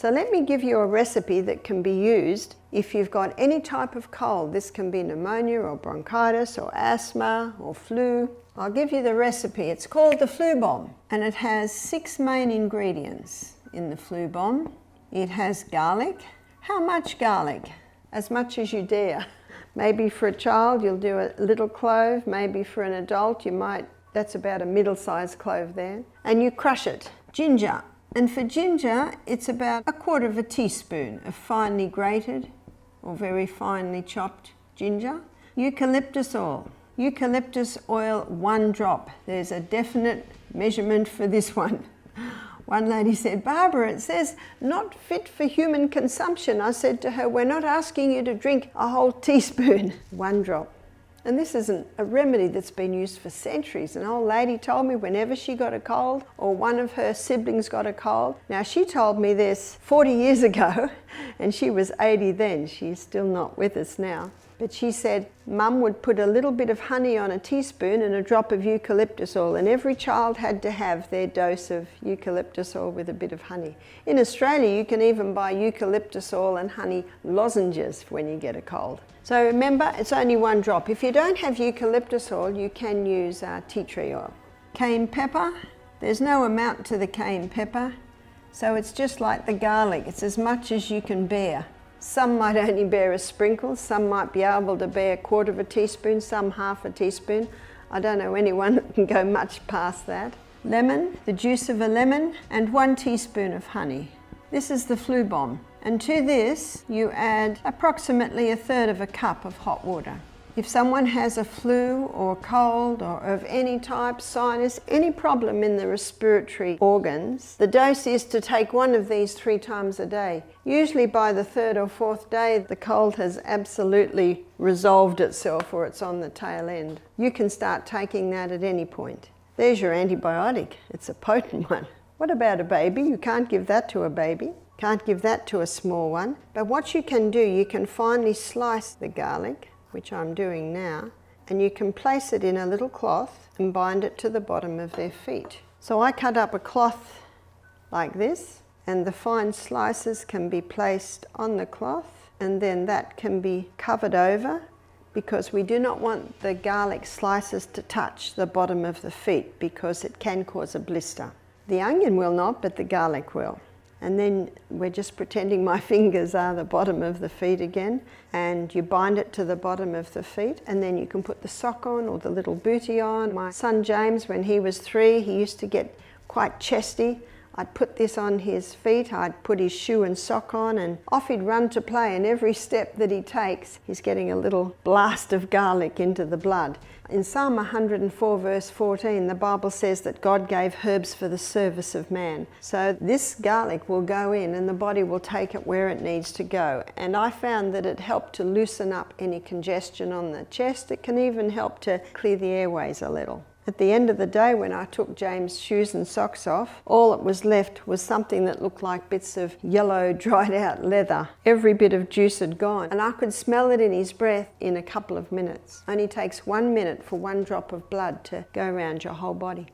So let me give you a recipe that can be used if you've got any type of cold. This can be pneumonia or bronchitis or asthma or flu. I'll give you the recipe. It's called the flu bomb, and it has 6 main ingredients in the flu bomb. It has garlic. How much garlic? As much as you dare. Maybe for a child you'll do a little clove, maybe for an adult that's about a middle-sized clove there. And you crush it. Ginger. And for ginger, it's about 1/4 teaspoon of finely grated or very finely chopped ginger. Eucalyptus oil. Eucalyptus oil, 1 drop. There's a definite measurement for this one. One lady said, "Barbara, it says not fit for human consumption." I said to her, "We're not asking you to drink a whole teaspoon." 1 drop. And this isn't a remedy that's been used for centuries. An old lady told me whenever she got a cold or one of her siblings got a cold. Now, she told me this 40 years ago, and she was 80 then. She's still not with us now. But she said Mum would put a little bit of honey on a teaspoon and a drop of eucalyptus oil, and every child had to have their dose of eucalyptus oil with a bit of honey. In Australia, you can even buy eucalyptus oil and honey lozenges when you get a cold. So remember, it's only 1 drop. If you don't have eucalyptus oil, you can use tea tree oil. Cayenne pepper, there's no amount to the cayenne pepper, so it's just like the garlic. It's as much as you can bear. Some might only bear a sprinkle, some might be able to bear 1/4 teaspoon, some 1/2 teaspoon. I don't know anyone that can go much past that. Lemon, the juice of a lemon, and 1 teaspoon of honey. This is the flu bomb. And to this, you add approximately 1/3 cup of hot water. If someone has a flu or cold or of any type, sinus, any problem in the respiratory organs, the dose is to take 1 of these 3 times a day. Usually by the 3rd or 4th day, the cold has absolutely resolved itself or it's on the tail end. You can start taking that at any point. There's your antibiotic. It's a potent one. What about a baby? You can't give that to a baby. Can't give that to a small one. But what you can do, you can finely slice the garlic, which I'm doing now, and you can place it in a little cloth and bind it to the bottom of their feet. So I cut up a cloth like this, and the fine slices can be placed on the cloth, and then that can be covered over, because we do not want the garlic slices to touch the bottom of the feet because it can cause a blister. The onion will not, but the garlic will. And then we're just pretending my fingers are the bottom of the feet again, and you bind it to the bottom of the feet, and then you can put the sock on or the little bootie on. My son James, when he was 3, he used to get quite chesty. I'd put this on his feet, I'd put his shoe and sock on, and off he'd run to play, and every step that he takes, he's getting a little blast of garlic into the blood. In Psalm 104 verse 14, the Bible says that God gave herbs for the service of man. So this garlic will go in and the body will take it where it needs to go. And I found that it helped to loosen up any congestion on the chest. It can even help to clear the airways a little. At the end of the day, when I took James' shoes and socks off, all that was left was something that looked like bits of yellow, dried out leather. Every bit of juice had gone, and I could smell it in his breath in a couple of minutes. Only takes 1 minute for 1 drop of blood to go around your whole body.